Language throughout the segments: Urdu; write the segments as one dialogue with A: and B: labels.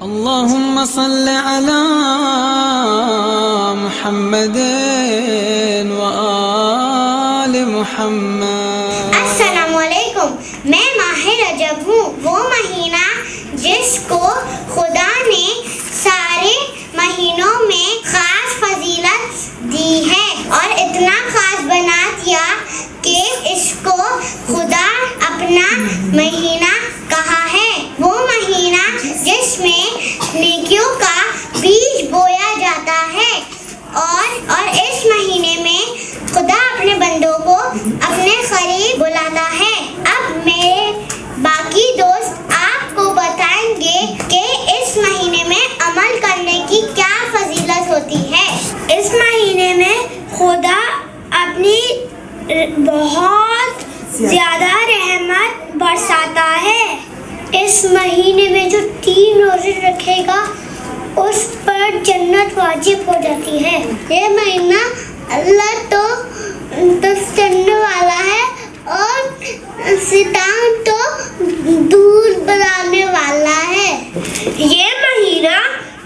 A: اللهم صل على محمد وآل محمد۔
B: السلام علیکم، میں ماہ رجب ہوں، وہ مہینہ جس کو خدا نے سارے مہینوں میں خاص فضیلت دی ہے اور اتنا خاص بنا دیا کہ اس کو خدا اپنا مہینہ کہا ہے۔ وہ مہینہ جس میں نیکیوں کا بیج بویا جاتا ہے اور اس مہینے میں خدا اپنے بندوں کو اپنے قریب بلاتا ہے۔ اب میرے باقی دوست آپ کو بتائیں گے کہ اس مہینے میں عمل کرنے کی کیا فضیلت ہوتی ہے۔ اس مہینے میں خدا اپنی بہت زیادہ رحمت برساتا ہے۔ اس مہینے میں جو 3 روزے رکھے گا اس پر جنت واجب ہو جاتی ہے۔ یہ مہینہ اللہ تو کرنے والا ہے اور شیطان تو دور بلانے والا ہے۔ یہ مہینہ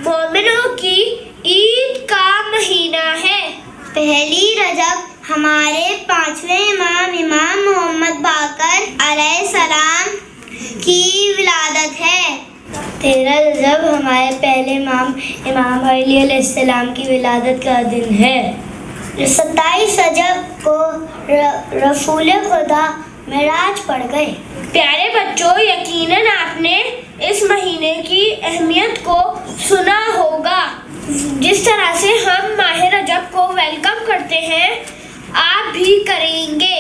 B: مومنوں کی عید کا مہینہ ہے۔ پہلی رجب ہمارے 5ویں امام محمد باقر علیہ السلام کی ولادت ہے۔ 13 رجب ہمارے پہلے امام علی علیہ السلام کی ولادت کا دن ہے۔ 27 رجب کو رسول خدا معراج پڑھ گئے۔ پیارے بچوں، یقیناً آپ نے اس مہینے کی اہمیت کو سنا ہوگا۔ جس طرح سے ہم ماہ رجب کو ویلکم کرتے ہیں آپ بھی کریں گے۔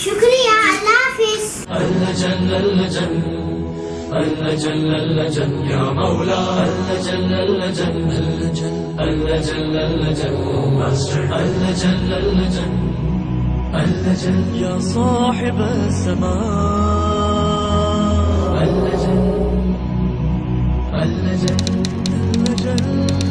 B: شکریہ، اللہ حافظ۔
C: اللہ جل اللہ جل اللہ جل اللہ جل یا مولا اللہ جل اللہ جل اللہ جل اللہ جل ماسٹر اللہ جل اللہ جل اللہ جل یا صاحب السماء اللہ جل اللہ جل اللہ جل